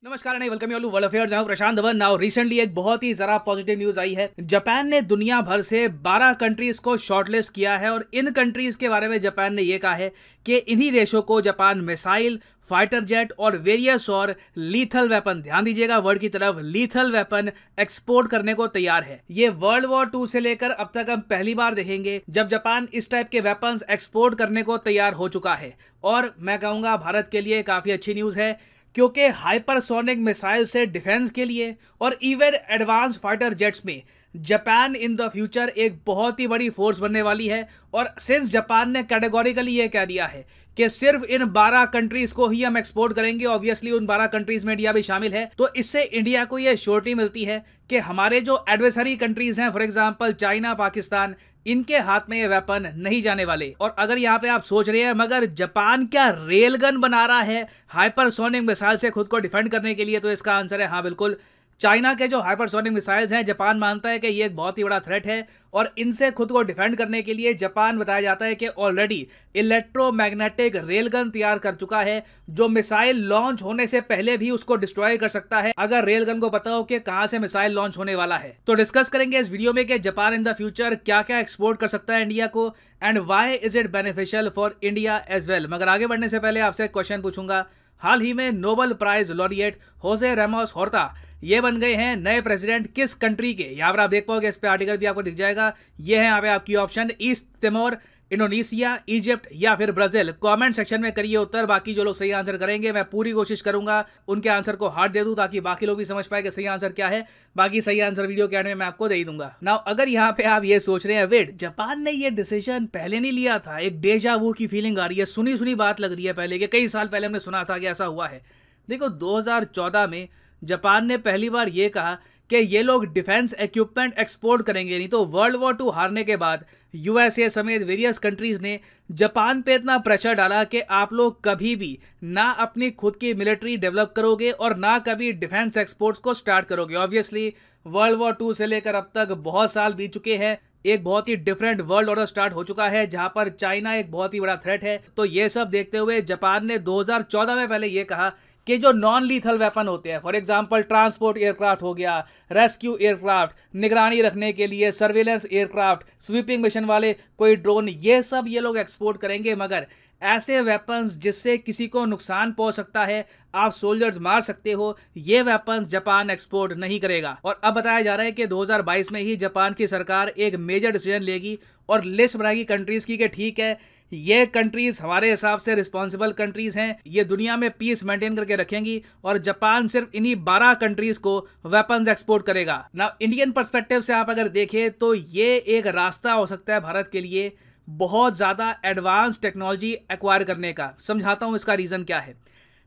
नमस्कार नहीं welcome you world affairs. मैं प्रशांत धवन। नाउ रिसेंटली एक बहुत ही जरा पॉजिटिव न्यूज आई है। जापान ने दुनिया भर से 12 कंट्रीज को शॉर्टलिस्ट किया है और इन कंट्रीज के बारे में जापान ने यह कहा है कि इन्हीं देशों को जापान मिसाइल, फाइटर जेट और वेरियस और लीथल वेपन, ध्यान दीजिएगा वर्ड की तरफ, लीथल वेपन एक्सपोर्ट करने को तैयार है। ये वर्ल्ड वॉर 2 से लेकर अब तक हम पहली बार देखेंगे जब जापान इस टाइप के वेपन्स एक्सपोर्ट करने को तैयार हो चुका है। और मैं कहूंगा भारत के लिए काफी अच्छी न्यूज है, क्योंकि हाइपरसोनिक मिसाइल से डिफेंस के लिए और इवन एडवांस फाइटर जेट्स में जापान इन द फ्यूचर एक बहुत ही बड़ी फोर्स बनने वाली है। और सिंस जापान ने कैटेगोरिकली ये कह दिया है कि सिर्फ इन 12 कंट्रीज को ही हम एक्सपोर्ट करेंगे, ऑब्वियसली उन 12 कंट्रीज में इंडिया भी शामिल है, तो इससे इंडिया को ये श्योरिटी मिलती है कि हमारे जो एडवर्सरी कंट्रीज हैं, फॉर एग्जांपल चाइना, पाकिस्तान, इनके हाथ में ये वेपन नहीं जाने वाले। और अगर यहाँ पे आप सोच रहे हैं मगर जापान क्या रेल गन बना रहा है हाइपरसोनिक मिसाइल से खुद को डिफेंड करने के लिए, तो इसका आंसर है हाँ, बिल्कुल। चाइना के जो हाइपरसोनिक मिसाइल्स हैं, जापान मानता है कि ये एक बहुत ही बड़ा थ्रेट है और इनसे खुद को डिफेंड करने के लिए जापान बताया जाता है कि ऑलरेडी इलेक्ट्रोमैग्नेटिक रेलगन तैयार कर चुका है, जो मिसाइल लॉन्च होने से पहले भी उसको डिस्ट्रॉय कर सकता है अगर रेलगन को पता हो कि कहां से मिसाइल लॉन्च होने वाला है। तो डिस्कस करेंगे इस वीडियो में कि जापान इन द फ्यूचर क्या क्या एक्सपोर्ट कर सकता है इंडिया को and why is it beneficial for India as well. मगर आगे बढ़ने से पहले आपसे एक क्वेश्चन पूछूंगा। हाल ही में Nobel prize laureate Jose Ramos होर्ता ये बन गए हैं नए प्रेसिडेंट किस कंट्री के। यहाँ पर आप देख पाओगे, इस पे आर्टिकल भी आपको दिख जाएगा। ये है यहाँ पे आपकी option, east Timor, Indonesia, Egypt या फिर ब्राजील। कमेंट सेक्शन में करिए उत्तर। बाकी जो लोग सही आंसर करेंगे मैं पूरी कोशिश करूंगा उनके आंसर को हार्ट दे दूं ताकि बाकी लोग भी समझ पाए कि सही आंसर क्या है। बाकी सही आंसर वीडियो के एंड में मैं आपको दे ही दूंगा। नाउ अगर यहाँ पे आप ये सोच रहे हैं वेट, जापान ने ये डिसीजन पहले नहीं लिया था, एक डेजा वू की फीलिंग आ रही है, सुनी सुनी बात लग रही है पहले, कि कई साल पहले हमने सुना था कि ऐसा हुआ है। देखो 2014 में जापान ने पहली बार ये कहा कि ये लोग डिफेंस इक्विपमेंट एक्सपोर्ट करेंगे। नहीं तो वर्ल्ड वॉर 2 हारने के बाद यूएसए समेत वेरियस कंट्रीज ने जापान पे इतना प्रेशर डाला कि आप लोग कभी भी ना अपनी खुद की मिलिट्री डेवलप करोगे और ना कभी डिफेंस एक्सपोर्ट्स को स्टार्ट करोगे। ऑब्वियसली वर्ल्ड वॉर 2 से लेकर अब तक बहुत साल बीत चुके हैं, एक बहुत ही डिफरेंट वर्ल्ड ऑर्डर स्टार्ट हो चुका है जहां पर चाइना एक बहुत ही बड़ा थ्रेट है। तो ये सब देखते हुए जापान ने 2014 में पहले ये कहा कि जो नॉन लीथल वेपन होते हैं, फॉर एग्जांपल ट्रांसपोर्ट एयरक्राफ्ट हो गया, रेस्क्यू एयरक्राफ्ट, निगरानी रखने के लिए सर्विलेंस एयरक्राफ्ट, स्वीपिंग मिशन वाले कोई ड्रोन, ये सब ये लोग एक्सपोर्ट करेंगे। मगर ऐसे वेपन्स जिससे किसी को नुकसान पहुंच सकता है, आप सोल्जर्स मार सकते हो, ये वेपन्स जापान एक्सपोर्ट नहीं करेगा। और अब बताया जा रहा है कि 2022 में ही जापान की सरकार एक मेजर डिसीजन लेगी और लिस्ट बनाएगी कंट्रीज की कि ठीक है, ये कंट्रीज हमारे हिसाब से रिस्पॉन्सिबल कंट्रीज हैं, ये दुनिया में पीस मेंटेन करके रखेंगी और जापान सिर्फ इन्हीं 12 कंट्रीज को वेपन्स एक्सपोर्ट करेगा। ना इंडियन पर्सपेक्टिव से आप अगर देखें तो ये एक रास्ता हो सकता है भारत के लिए बहुत ज़्यादा एडवांस टेक्नोलॉजी एक्वायर करने का। समझाता हूँ इसका रीज़न क्या है।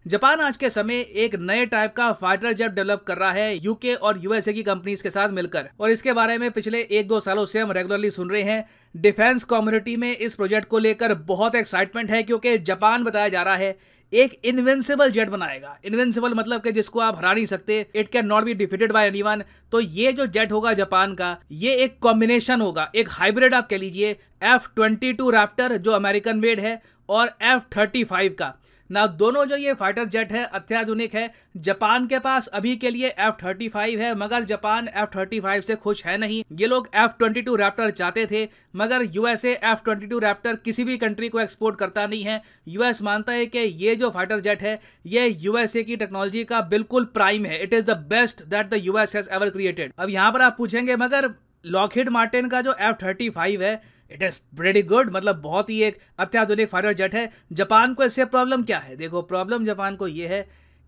जापान आज के समय एक नए टाइप का फाइटर जेट डेवलप कर रहा है यूके और यूएसए की कंपनीज के साथ मिलकर, और इसके बारे में पिछले 1-2 सालों से हम रेगुलरली सुन रहे हैं। डिफेंस कम्युनिटी में इस प्रोजेक्ट को लेकर बहुत एक्साइटमेंट है, क्योंकि जापान बताया जा रहा है एक इनविंसिबल जेट बनाएगा। इनविंसिबल मतलब कि जिसको आप हरा नहीं सकते, it can not be defeated by anyone. तो ये जो जेट होगा जापान का, ये एक कॉम्बिनेशन होगा, एक हाइब्रिड आप कह लीजिए, F-22 रैप्टर जो अमेरिकन मेड है और F-35 का। ना दोनों जो ये फाइटर जेट है अत्याधुनिक है। जापान के पास अभी के लिए F-35 है, मगर जापान F-35 से खुश है नहीं। ये लोग F-22 रैप्टर चाहते थे, मगर यूएसए F-22 रैप्टर किसी भी कंट्री को एक्सपोर्ट करता नहीं है। यूएस मानता है कि ये जो फाइटर जेट है ये यूएसए की टेक्नोलॉजी का बिल्कुल प्राइम है, it is the best that the US has ever created. अब यहाँ पर आप पूछेंगे मगर लॉकहीड मार्टिन का जो F-35 है, इट इज प्रेटी गुड, मतलब बहुत ही एक अत्याधुनिक फाइटर जेट है। जापान को इससे प्रॉब्लम क्या है? देखो प्रॉब्लम जापान को ये है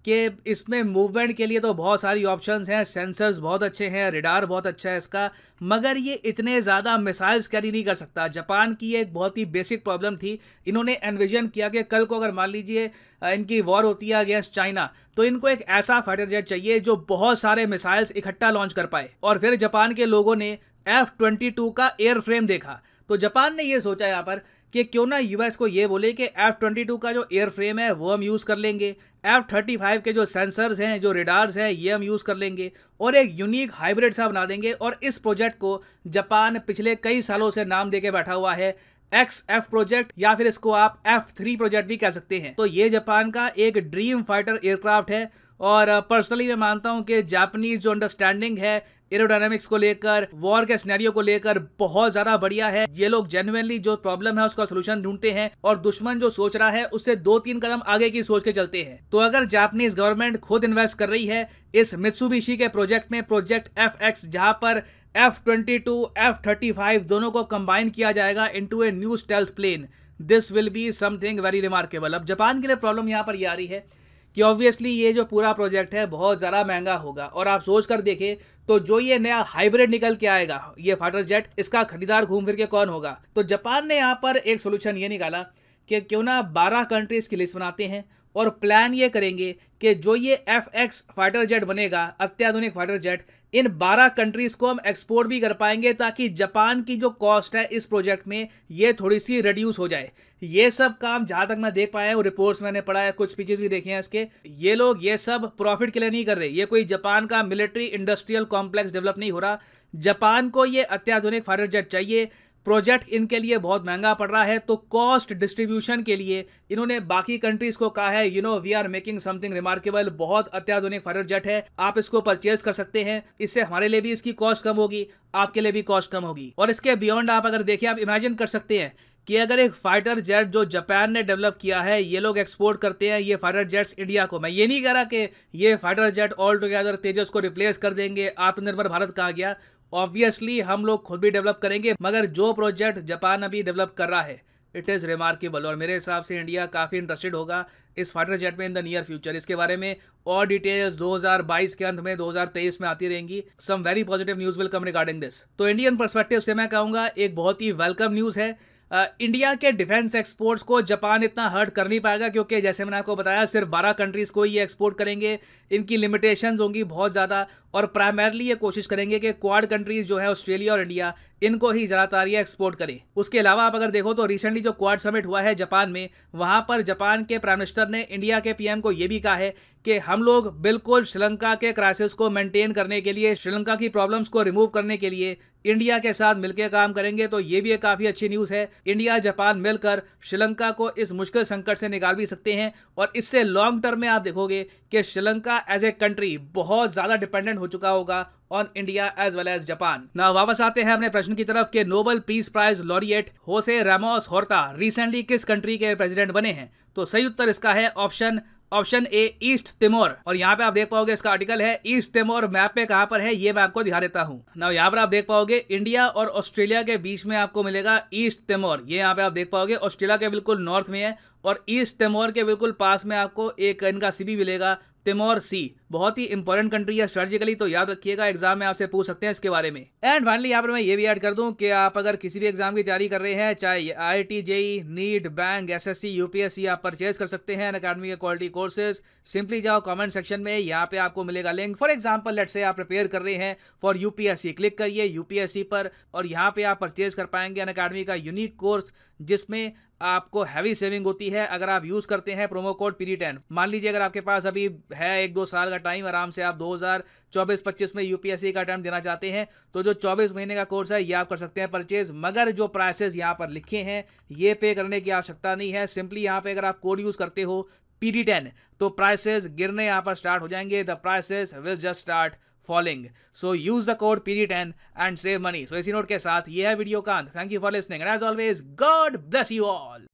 कि इसमें मूवमेंट के लिए तो बहुत सारी ऑप्शंस हैं, सेंसर्स बहुत अच्छे हैं, रडार बहुत अच्छा है इसका, मगर ये इतने ज़्यादा मिसाइल्स कैरी नहीं कर सकता। जापान की एक बहुत ही बेसिक प्रॉब्लम थी। इन्होंने एनविजन किया कि कल को अगर मान लीजिए इनकी वॉर होती है अगेंस्ट चाइना, तो इनको एक ऐसा फाइटर जेट चाहिए जो बहुत सारे मिसाइल्स इकट्ठा लॉन्च कर पाए। और फिर जापान के लोगों ने F-22 का एयरफ्रेम देखा, तो जापान ने ये सोचा यहाँ पर कि क्यों ना यूएस को ये बोले कि F-22 का जो एयरफ्रेम है वो हम यूज़ कर लेंगे, F-35 के जो सेंसर्स हैं, जो रडार्स हैं, ये हम यूज़ कर लेंगे और एक यूनिक हाइब्रिड सा बना देंगे। और इस प्रोजेक्ट को जापान पिछले कई सालों से नाम देके बैठा हुआ है XF प्रोजेक्ट, या फिर इसको आप F3 प्रोजेक्ट भी कह सकते हैं। तो ये जापान का एक ड्रीम फाइटर एयरक्राफ्ट है और पर्सनली मैं मानता हूं कि जापानीज जो अंडरस्टैंडिंग है एरोडायनामिक्स को लेकर, वॉर के सिनेरियो को लेकर, बहुत ज्यादा बढ़िया है। ये लोग जेन्युइनली जो प्रॉब्लम है उसका सोल्यूशन ढूंढते हैं और दुश्मन जो सोच रहा है उससे 2-3 कदम आगे की सोच के चलते हैं। तो अगर जापानीज गवर्नमेंट खुद इन्वेस्ट कर रही है इस मित्सुबिशी के प्रोजेक्ट में, प्रोजेक्ट FX, जहां पर F-22, F-35 दोनों को कंबाइन किया जाएगा into a new stealth plane, this will be something very remarkable. अब जापान के लिए प्रॉब्लम यहाँ पर ये आ रही है कि ऑब्वियसली ये जो पूरा प्रोजेक्ट है बहुत ज़्यादा महंगा होगा, और आप सोच कर देखें तो जो ये नया हाइब्रिड निकल के आएगा, ये फाइटर जेट, इसका खरीदार घूम फिर के कौन होगा? तो जापान ने यहाँ पर एक सोल्यूशन ये निकाला कि क्यों ना 12 कंट्रीज की लिस्ट बनाते हैं और प्लान ये करेंगे कि जो ये FX फाइटर जेट बनेगा, अत्याधुनिक फाइटर जेट, इन 12 कंट्रीज को हम एक्सपोर्ट भी कर पाएंगे ताकि जापान की जो कॉस्ट है इस प्रोजेक्ट में ये थोड़ी सी रिड्यूस हो जाए। ये सब काम जहां तक मैं देख पाया हूँ, रिपोर्ट्स मैंने पढ़ा है, कुछ स्पीचेस भी देखे हैं इसके, ये लोग ये सब प्रॉफिट के लिए नहीं कर रहे। ये कोई जापान का मिलिट्री इंडस्ट्रियल कॉम्प्लेक्स डेवलप नहीं हो रहा। जापान को ये अत्याधुनिक फाइटर जेट चाहिए। प्रोजेक्ट इनके लिए बहुत महंगा पड़ रहा है, तो कॉस्ट डिस्ट्रीब्यूशन के लिए इन्होंने बाकी कंट्रीज को कहा है, we are making something remarkable, बहुत अत्याधुनिक फाइटर जेट है, आप इसको परचेज कर सकते हैं, इससे हमारे लिए भी इसकी कॉस्ट कम होगी, आपके लिए भी कॉस्ट कम होगी। और इसके बियॉन्ड आप अगर देखिए, आप इमेजिन कर सकते हैं कि अगर एक फाइटर जेट जो जापान ने डेवलप किया है, ये लोग एक्सपोर्ट करते हैं ये फाइटर जेट्स इंडिया को। मैं ये नहीं कह रहा कि ये फाइटर जेट ऑल टुगेदर तेजस को रिप्लेस कर देंगे, आत्मनिर्भर भारत कहा गया, ऑब्वियसली हम लोग खुद भी डेवलप करेंगे, मगर जो प्रोजेक्ट जापान अभी डेवलप कर रहा है इट इज़ रिमार्केबल, और मेरे हिसाब से इंडिया काफ़ी इंटरेस्टेड होगा इस फाइटर जेट में इन द नियर फ्यूचर। इसके बारे में और डिटेल्स 2022 के अंत में, 2023 में आती रहेंगी। Some very positive news will come regarding this. तो इंडियन पर्सपेक्टिव से मैं कहूँगा एक बहुत ही वेलकम न्यूज़ है। इंडिया के डिफेंस एक्सपोर्ट्स को जापान इतना हर्ट कर नहीं पाएगा, क्योंकि जैसे मैंने आपको बताया सिर्फ 12 कंट्रीज को ही एक्सपोर्ट करेंगे, इनकी लिमिटेशंस होंगी बहुत ज़्यादा, और प्राइमरली ये कोशिश करेंगे कि क्वाड कंट्रीज जो है ऑस्ट्रेलिया और इंडिया, इनको ही ज़्यादातर ये एक्सपोर्ट करें। उसके अलावा आप अगर देखो तो रिसेंटली जो क्वाड समिट हुआ है जापान में, वहाँ पर जापान के प्राइम मिनिस्टर ने इंडिया के PM को ये भी कहा है कि हम लोग बिल्कुल श्रीलंका के क्राइसिस को मेंटेन करने के लिए, श्रीलंका की प्रॉब्लम्स को रिमूव करने के लिए इंडिया के साथ मिलकर काम करेंगे। तो ये भी एक काफ़ी अच्छी न्यूज़ है। इंडिया जापान मिलकर श्रीलंका को इस मुश्किल संकट से निकाल भी सकते हैं, और इससे लॉन्ग टर्म में आप देखोगे कि श्रीलंका एज ए कंट्री बहुत ज़्यादा डिपेंडेंट हो चुका होगा on India as well as Japan. ना वापस आते हैं अपने प्रश्न की तरफ कि Nobel peace prize laureate Jose Ramos Horta recently किस कंट्री के प्रेसिडेंट बने हैं? तो सही उत्तर इसका है ऑप्शन ए, ईस्ट तिमोर। और यहाँ पे आप देख पाओगे, इसका आर्टिकल है ईस्ट तिमोर मैप पे कहाँ पर है, ये मैं आपको दिखा देता हूँ ना। यहाँ पर आप देख पाओगे इंडिया और ऑस्ट्रेलिया के बीच में आपको मिलेगा ईस्ट तिमोर। ये यहाँ पे आप देख पाओगे ऑस्ट्रेलिया के बिल्कुल नॉर्थ में है, और ईस्ट तिमोर के बिल्कुल पास में आपको एक इनका सी भी मिलेगा, तिमोर सी। बहुत ही इंपॉर्टेंट कंट्री है स्ट्रेटेजिकली, तो याद रखिएगा, एग्जाम में आपसे पूछ सकते हैं इसके बारे में। एंड फाइनली यहाँ पर मैं ये भी ऐड कर दूं कि आप अगर किसी भी एग्जाम की तैयारी कर रहे हैं, चाहे IIT, JEE, NEET, bank, SSC, UPSC, आप परचेज कर सकते हैं अकेडमी के क्वालिटी कोर्सेज। सिंपली जाओ कमेंट सेक्शन में, यहाँ पे आपको मिलेगा link. For example let's say आप प्रिपेयर कर रहे हैं फॉर UPSC, क्लिक करिए UPSC पर, और यहाँ पे आप परचेज कर पाएंगे अकेडमी का यूनिक कोर्स, जिसमें आपको हैवी सेविंग होती है अगर आप यूज करते हैं प्रोमो कोड PD10। मान लीजिए अगर आपके पास अभी है 1-2 साल का टाइम, आराम से आप 2024-25 में UPSC का अटेम्प्ट देना चाहते हैं, तो जो 24 महीने का कोर्स है ये आप कर सकते हैं परचेज। मगर जो प्राइसेस यहाँ पर लिखे हैं ये पे करने की आवश्यकता नहीं है। सिंपली यहाँ पे अगर आप कोड यूज करते हो PD10 तो प्राइसेस गिरने यहाँ पर स्टार्ट हो जाएंगे। The prices will just start falling. So use the code PD10 and save money. So इसी नोट के साथ ये है वीडियो का अंत। Thank you for listening and as always God bless you all.